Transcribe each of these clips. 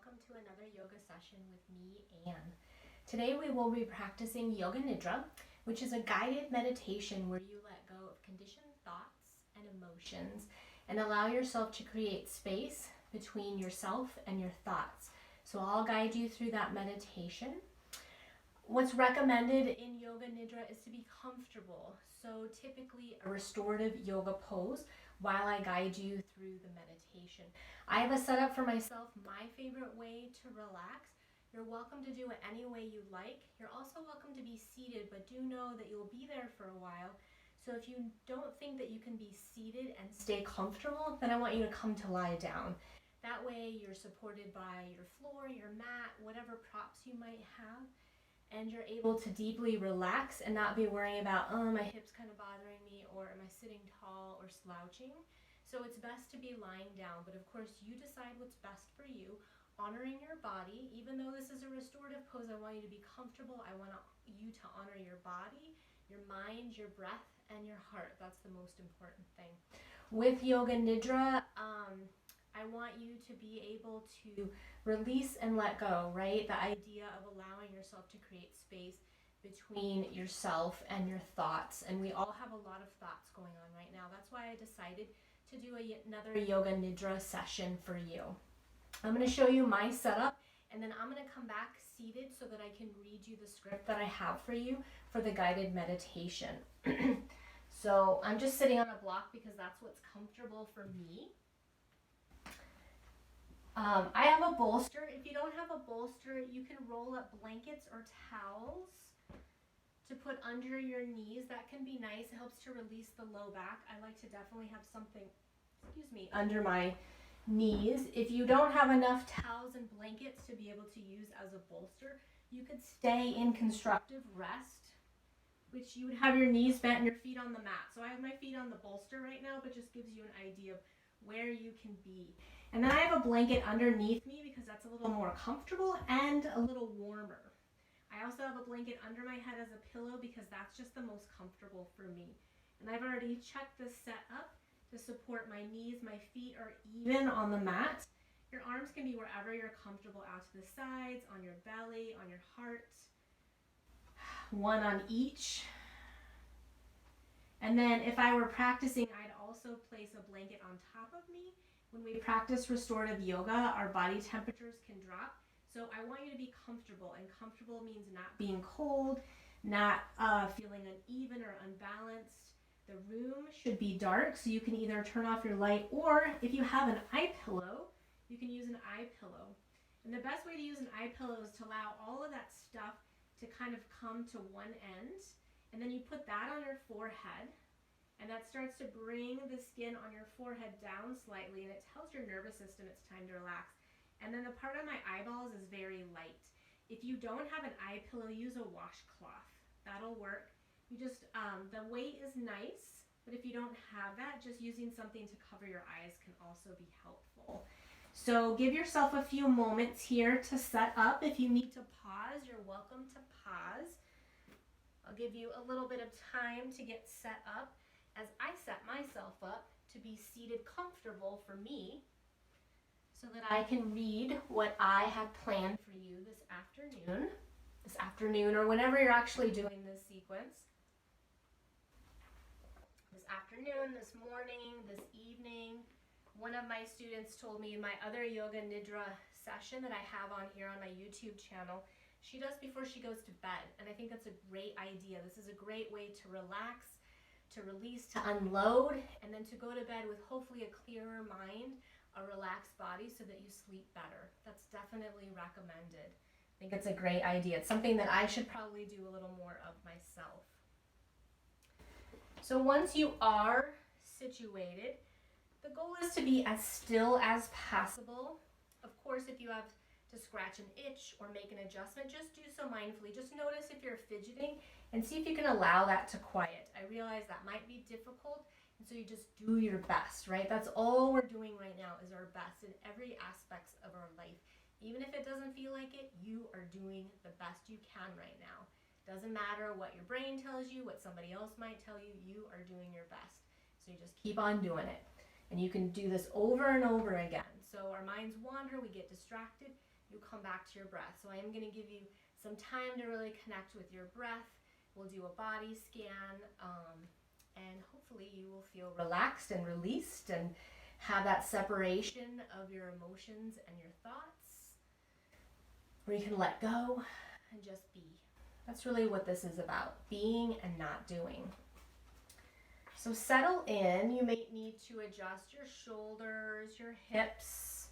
welcome to another yoga session with me, Anne. Today we will be practicing Yoga Nidra, which is a guided meditation where you let go of conditioned thoughts and emotions and allow yourself to create space between yourself and your thoughts. So I'll guide you through that meditation. What's recommended in Yoga Nidra is to be comfortable. So typically a restorative yoga pose while I guide you through the meditation. I have a setup for myself, my favorite way to relax. You're welcome to do it any way you like. You're also welcome to be seated, but do know that you'll be there for a while. So if you don't think that you can be seated and stay comfortable, then I want you to come to lie down. That way you're supported by your floor, your mat, whatever props you might have, and you're able to deeply relax and not be worrying about, oh, my hip's kind of bothering me, or am I sitting tall or slouching? So it's best to be lying down, but of course you decide what's best for you, honoring your body. Even though this is a restorative pose, I want you to be comfortable. I want you to honor your body, your mind, your breath, and your heart. That's the most important thing. With Yoga Nidra, I want you to be able to release and let go, right? The idea of allowing yourself to create space between yourself and your thoughts. And we all have a lot of thoughts going on right now. That's why I decided to do another Yoga Nidra session for you. I'm going to show you my setup, and then I'm going to come back seated so that I can read you the script that I have for you for the guided meditation. So I'm just sitting on a block because that's what's comfortable for me. I have a bolster. If you don't have a bolster, you can roll up blankets or towels to put under your knees. That can be nice. It helps to release the low back. I like to definitely have something, under my knees. If you don't have enough towels and blankets to be able to use as a bolster, you could stay in constructive rest, which you would have your knees bent and your feet on the mat. So I have my feet on the bolster right now, but just gives you an idea of where you can be. And then I have a blanket underneath me because that's a little more comfortable and a little warmer. I also have a blanket under my head as a pillow because that's just the most comfortable for me. And I've already checked this set up to support my knees. My feet are even on the mat. Your arms can be wherever you're comfortable, out to the sides, on your belly, on your heart. One on each. And then if I were practicing, I'd also place a blanket on top of me. When we practice restorative yoga, our body temperatures can drop. So I want you to be comfortable, and comfortable means not being cold, not feeling uneven or unbalanced. The room should be dark, so you can either turn off your light, or if you have an eye pillow, you can use an eye pillow. And the best way to use an eye pillow is to allow all of that stuff to kind of come to one end, and then you put that on your forehead, and that starts to bring the skin on your forehead down slightly, and it tells your nervous system it's time to relax. And then the part on my eyeballs is very light. If you don't have an eye pillow, use a washcloth. That'll work. You just, the weight is nice, but if you don't have that, just using something to cover your eyes can also be helpful. So give yourself a few moments here to set up. If you need to pause, you're welcome to pause. I'll give you a little bit of time to get set up as I set myself up to be seated comfortable for me, so that I can read what I have planned for you this afternoon, or whenever you're actually doing this sequence. This afternoon, this morning, this evening. One of my students told me in my other Yoga Nidra session that I have on here on my YouTube channel, she does before she goes to bed. And I think that's a great idea. This is a great way to relax, to release, to unload, and then to go to bed with hopefully a clearer mind, a relaxed body, so that you sleep better. That's definitely recommended. I think it's a great idea. It's something that I should probably do a little more of myself. So once you are situated, the goal is to be as still as possible. Of course, if you have to scratch an itch or make an adjustment, just do so mindfully. Just notice if you're fidgeting and see if you can allow that to quiet. I realize that might be difficult, and so you just do your best, right? That's all we're doing right now, is our best in every aspect of our life. Even if it doesn't feel like it, you are doing the best you can right now. Doesn't matter what your brain tells you, what somebody else might tell you, you are doing your best. So you just keep on doing it. And you can do this over and over again. So our minds wander, we get distracted. you come back to your breath. So I am going to give you some time to really connect with your breath. We'll do a body scan, and hopefully you will feel relaxed and released and have that separation of your emotions and your thoughts, where you can let go and just be. That's really what this is about, being and not doing. So settle in. You may need to adjust your shoulders, your hips,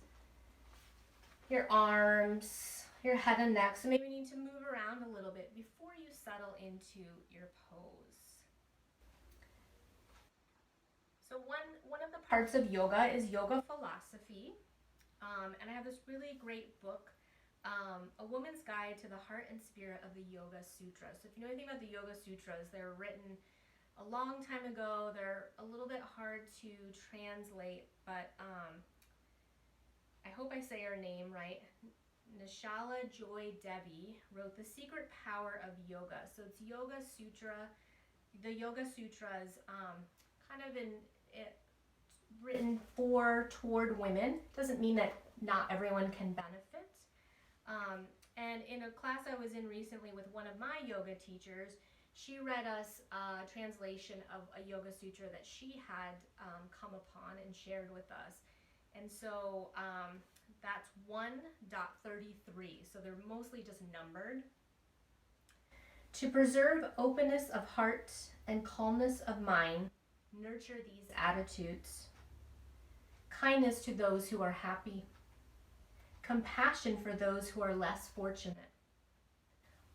your arms, your head and neck. So maybe you need to move around a little bit before you settle into your pose. So one of the parts of yoga is yoga philosophy. And I have this really great book, A Woman's Guide to the Heart and Spirit of the Yoga Sutras. So if you know anything about the Yoga Sutras, they're written a long time ago. They're a little bit hard to translate, but I hope I say her name right. Nishala Joy Devi wrote The Secret Power of Yoga. So it's Yoga Sutra. The Yoga Sutras written toward women. Doesn't mean that not everyone can benefit. And in a class I was in recently with one of my yoga teachers, she read us a translation of a Yoga Sutra that she had come upon and shared with us. And so that's 1.33, so they're mostly just numbered. To preserve openness of heart and calmness of mind, nurture these attitudes. Kindness to those who are happy. Compassion for those who are less fortunate.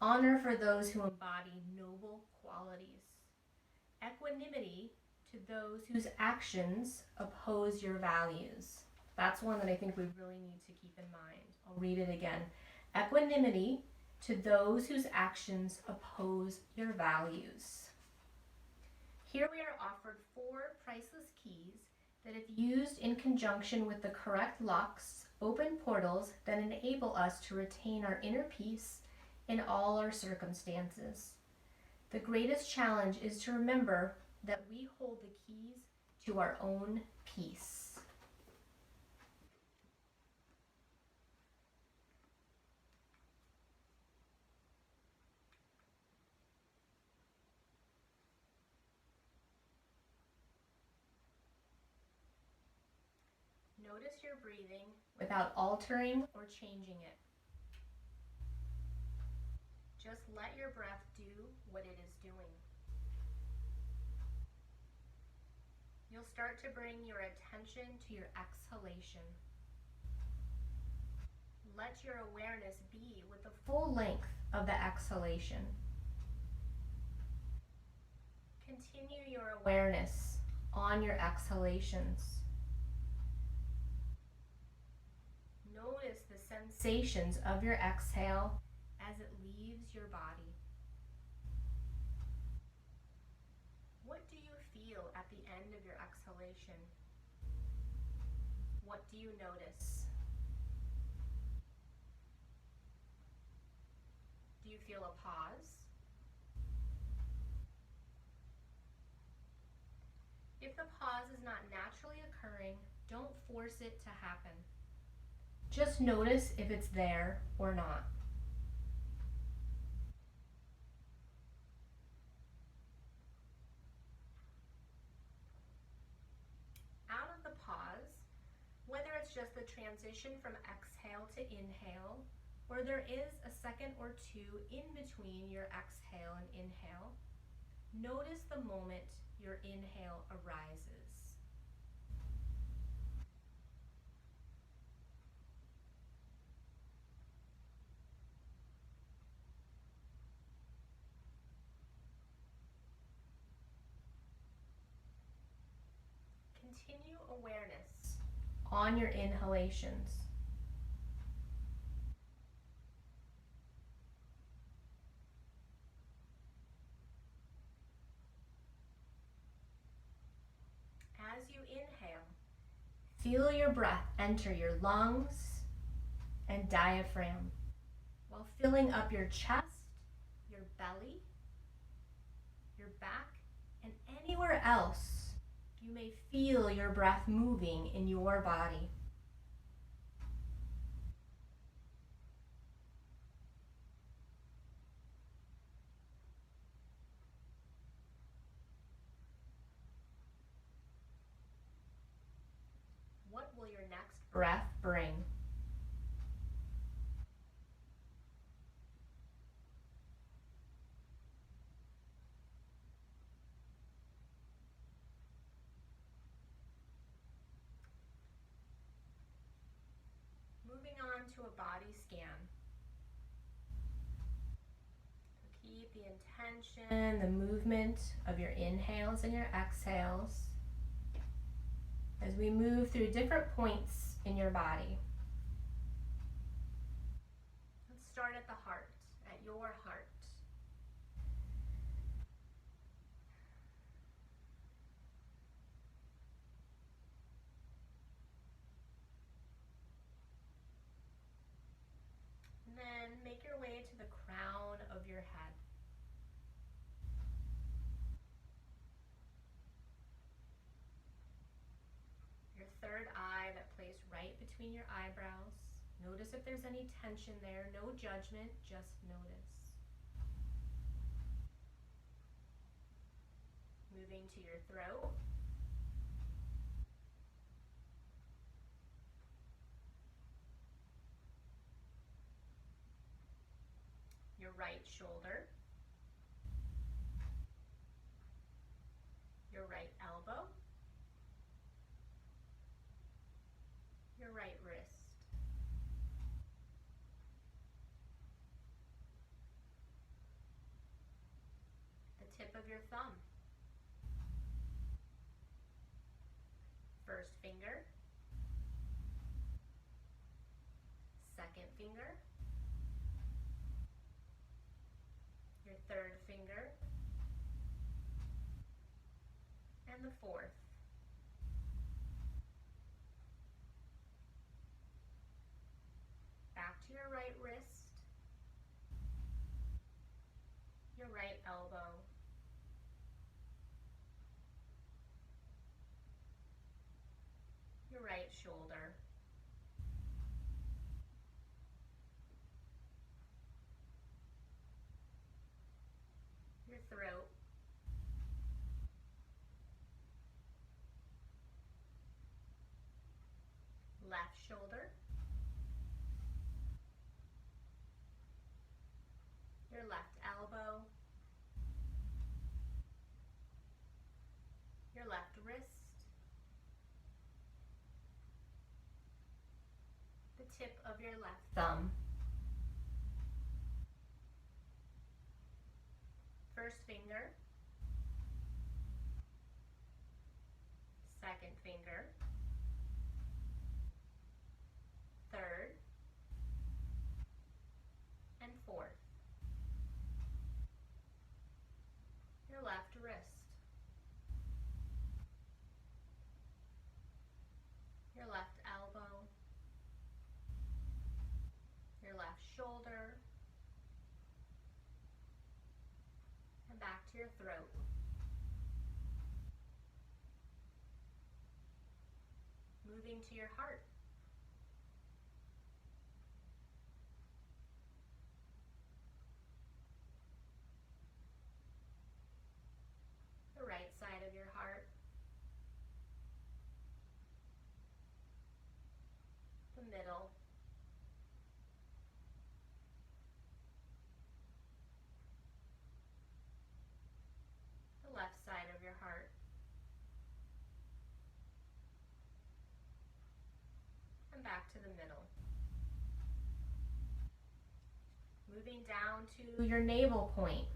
Honor for those who embody noble qualities. Equanimity to those whose actions oppose your values. That's one that I think we really need to keep in mind. I'll read it again. Equanimity to those whose actions oppose your values. Here we are offered 4 priceless keys that, if used in conjunction with the correct locks, open portals that enable us to retain our inner peace in all our circumstances. The greatest challenge is to remember that we hold the keys to our own peace. Notice your breathing without altering or changing it. Just let your breath do what it is doing. You'll start to bring your attention to your exhalation. Let your awareness be with the full length of the exhalation. Continue your awareness on your exhalations. Notice the sensations of your exhale as it leaves your body. What do you feel at the end of your exhalation? What do you notice? Do you feel a pause? If the pause is not naturally occurring, don't force it to happen. Just notice if it's there or not. Out of the pause, whether it's just the transition from exhale to inhale, or there is a second or two in between your exhale and inhale, notice the moment your inhale arises. Continue awareness on your inhalations. As you inhale, feel your breath enter your lungs and diaphragm while filling up your chest, your belly, your back, and anywhere else you may feel your breath moving in your body. breath bring. Moving on to a body scan. Keep the intention, the movement of your inhales and your exhales as we move through different points in your body. Let's start at the heart, at your heart. And then make your way to the crown of your head. Your third eye that placed right between your eyebrows. Notice if there's any tension there. No judgment, just notice. Moving to your throat. Your right shoulder. Your right elbow. Your right wrist. The tip of your thumb. First finger. Second finger. Your third finger. And the fourth. Back to your right wrist, your right elbow, your right shoulder, your throat, left shoulder, your left elbow, your left wrist, the tip of your left thumb. First finger, second finger, third, and fourth. Your left wrist, your left elbow, your left shoulder, and back to your throat. Moving to your heart. The right side of your heart. The middle. The left side of your heart. And back to the middle. Moving down to your navel point.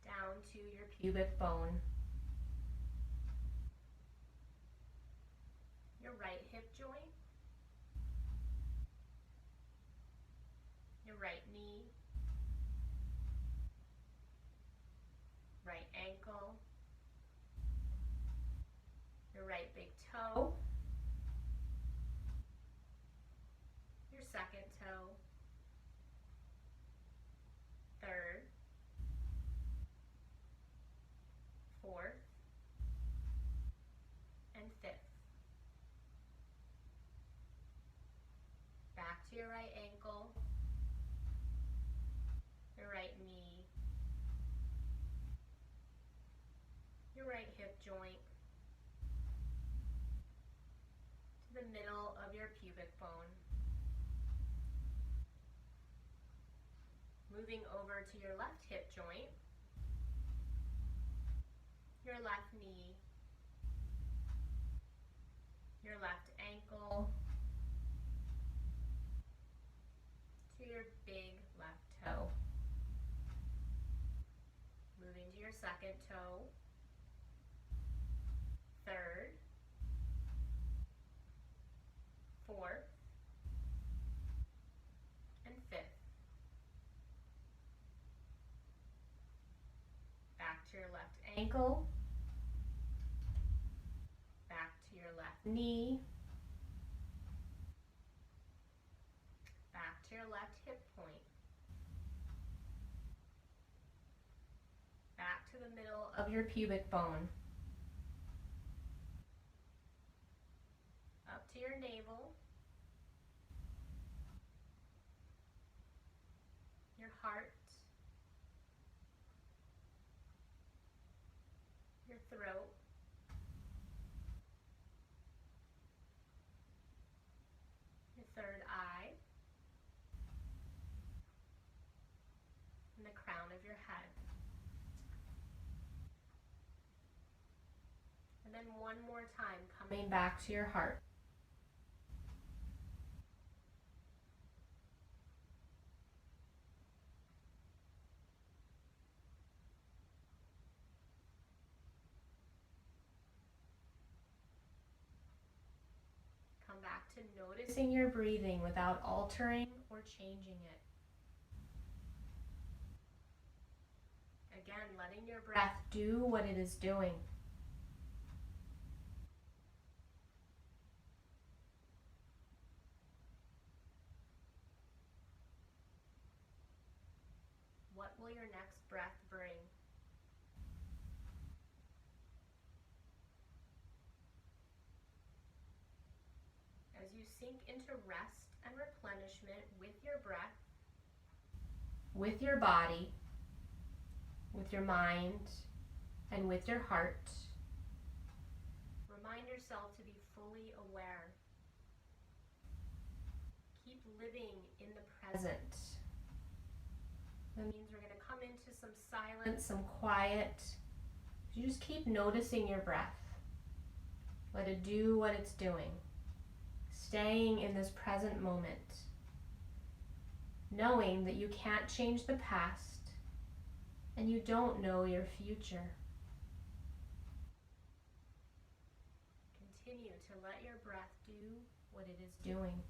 Down to your pubic bone. Your right hip joint. Your right knee. Right ankle. Your right big toe. Your second toe. Third. Fourth. And fifth. Back to your right ankle. Your right knee. Your right hip joint. the middle of your pubic bone. Moving over to your left hip joint, your left knee, your left ankle, to your big left toe. Moving to your second toe, third, fourth, and fifth. Back to your left ankle, back to your left knee, back to your left hip point, back to the middle of your pubic bone, up to your navel, your heart, your throat, your third eye, and the crown of your head. And then one more time, coming back to your heart. Come back to noticing your breathing without altering or changing it. Again, letting your breath do what it is doing. What will your next breath bring? As you sink into rest and replenishment with your breath, with your body, with your mind, and with your heart, remind yourself to be fully aware. Keep living in the present. That means we're going to come into some silence, some quiet. You just keep noticing your breath. Let it do what it's doing. Staying in this present moment. Knowing that you can't change the past and you don't know your future. Continue to let your breath do what it is doing.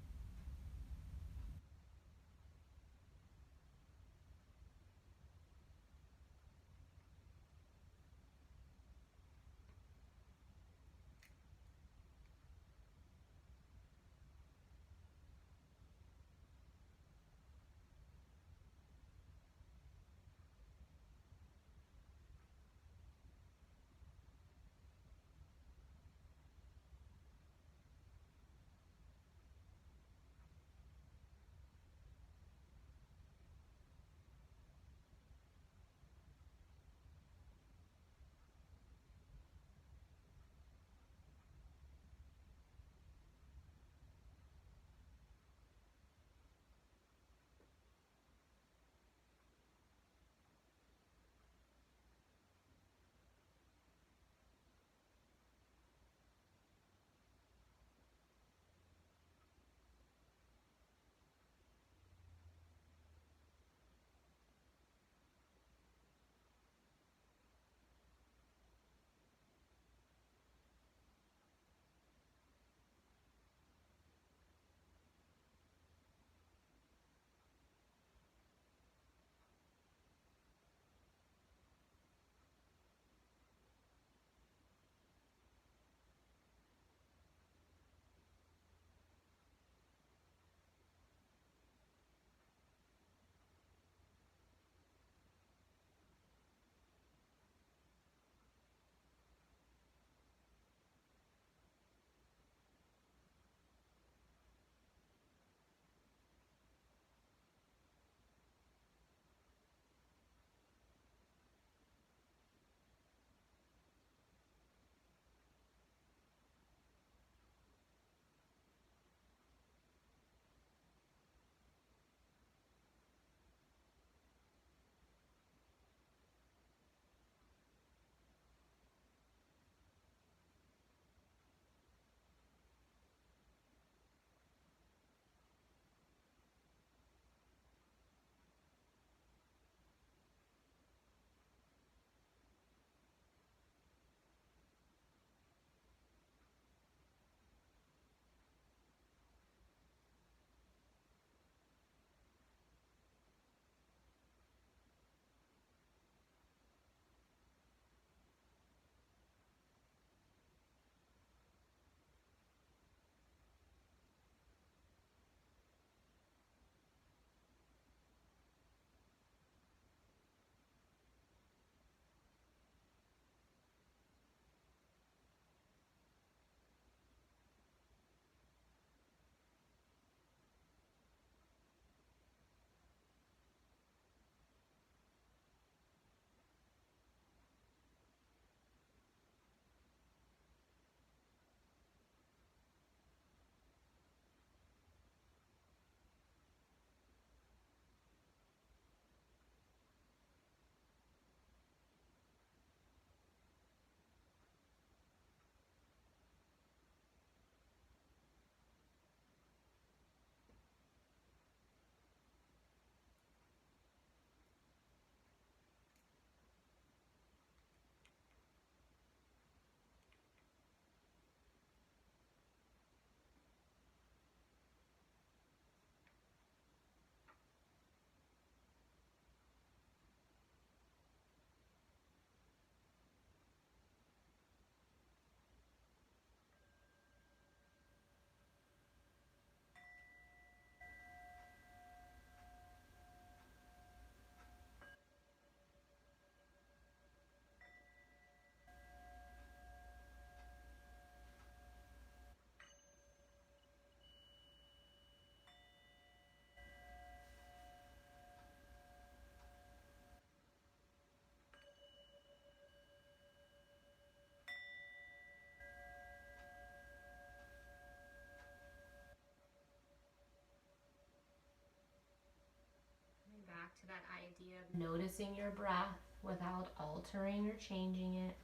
to that idea of noticing your breath without altering or changing it.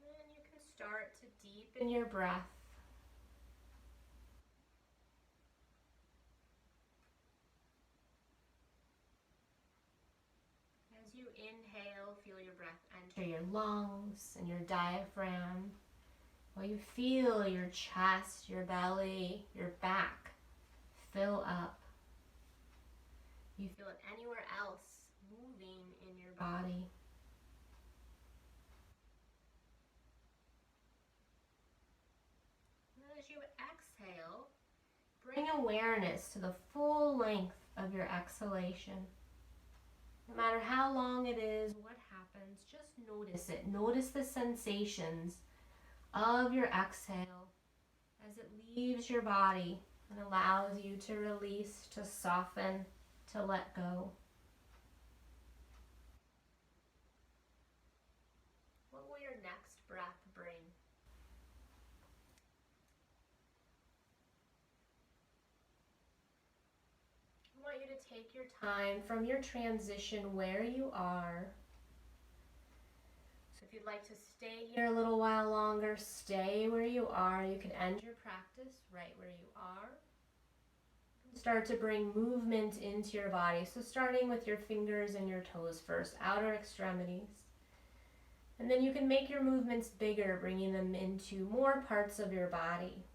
And you can start to deepen your breath. As you inhale, feel your breath enter your lungs and your diaphragm, while you feel your chest, your belly, your back fill up. You feel it anywhere else moving in your body. And as you exhale, bring awareness to the full length of your exhalation. No matter how long it is, what happens, just notice it. Notice the sensations of your exhale as it leaves your body and allows you to release, to soften, to let go. What will your next breath bring? I want you to take your time from your transition where you are. So if you'd like to stay here a little while longer, stay where you are. You can end your practice right where you are. Start to bring movement into your body. So starting with your fingers and your toes first, outer extremities. And then you can make your movements bigger, bringing them into more parts of your body.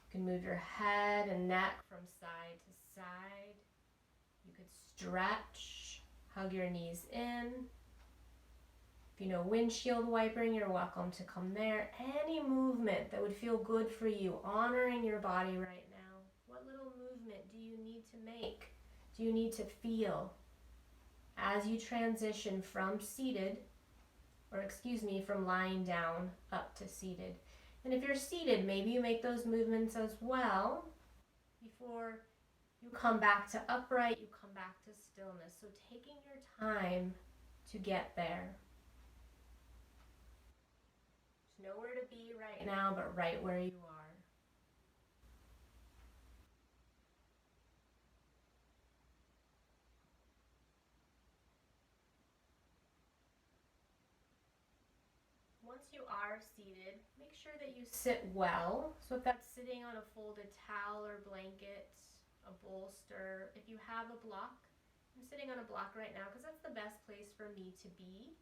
You can move your head and neck from side to side. You could stretch, hug your knees in. If you know windshield wiping, you're welcome to come there. Any movement that would feel good for you, honoring your body right now. What little movement do you need to make? Do you need to feel as you transition from from lying down up to seated? And if you're seated, maybe you make those movements as well before you come back to upright, you come back to stillness. So taking your time to get there. There's nowhere to be right now but right where you are. Once you are seated, make sure that you sit well. So if that's sitting on a folded towel or blanket, a bolster, if you have a block, I'm sitting on a block right now because that's the best place for me to be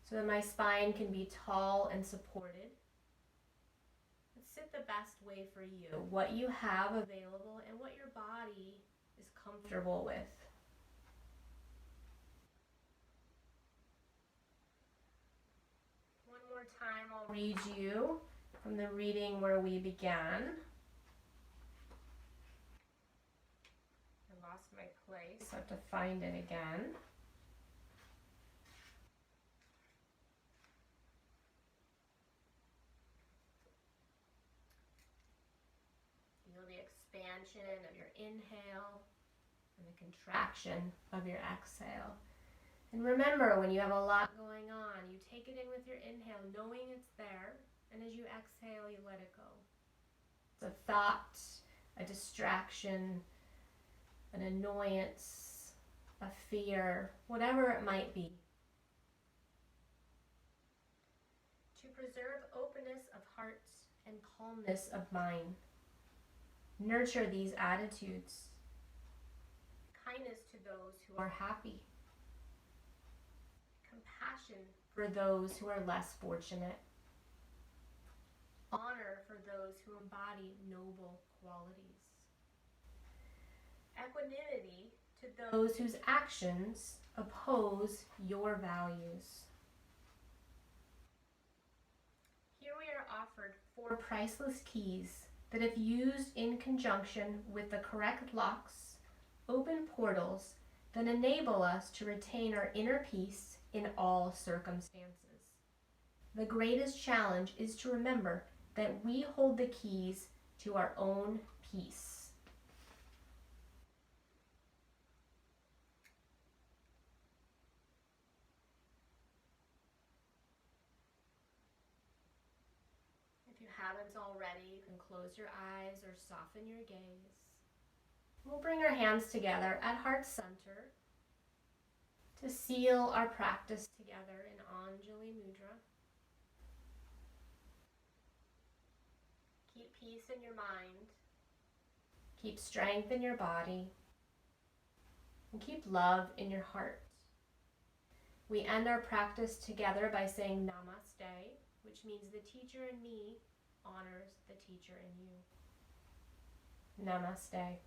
so that my spine can be tall and supported. But sit the best way for you, what you have available and what your body is comfortable with. One more time, I'll read you from the reading where we began. I lost my place, so I have to find it again. Feel the expansion of your inhale and the contraction of your exhale. And remember, when you have a lot going on, you take it in with your inhale, knowing it's there, and as you exhale, you let it go. It's a thought, a distraction, an annoyance, a fear, whatever it might be. To preserve openness of heart and calmness of mind. Nurture these attitudes. Kindness to those who are happy. Compassion for those who are less fortunate. Honor for those who embody noble qualities. Equanimity to those whose actions oppose your values. Here we are offered 4 priceless keys that, if used in conjunction with the correct locks, open portals that enable us to retain our inner peace in all circumstances. The greatest challenge is to remember that we hold the keys to our own peace. If you haven't already, you can close your eyes or soften your gaze. We'll bring our hands together at heart center to seal our practice together in Anjali Mudra. Keep peace in your mind. Keep strength in your body. And keep love in your heart. We end our practice together by saying Namaste, which means the teacher in me honors the teacher in you. Namaste.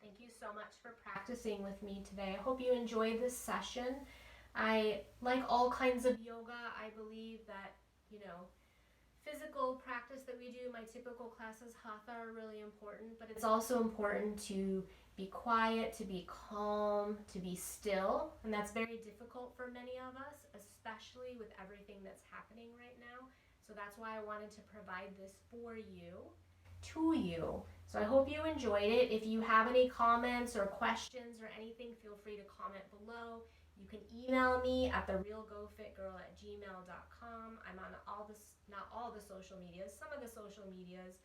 Thank you so much for practicing with me today. I hope you enjoyed this session. Like all kinds of yoga, I believe that, physical practice that we do, my typical classes, hatha, are really important, but it's also important to be quiet, to be calm, to be still, and that's very difficult for many of us, especially with everything that's happening right now. So that's why I wanted to provide this for you, to you. So I hope you enjoyed it. If you have any comments or questions or anything, feel free to comment below. You can email me at therealgofitgirl@gmail.com. I'm on not all the social medias, some of the social medias,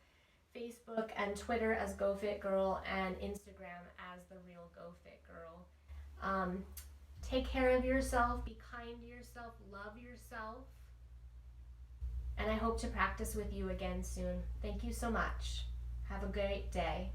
Facebook and Twitter as GoFitGirl and Instagram as The Real GoFitGirl. Take care of yourself, be kind to yourself, love yourself, and I hope to practice with you again soon. Thank you so much. Have a great day.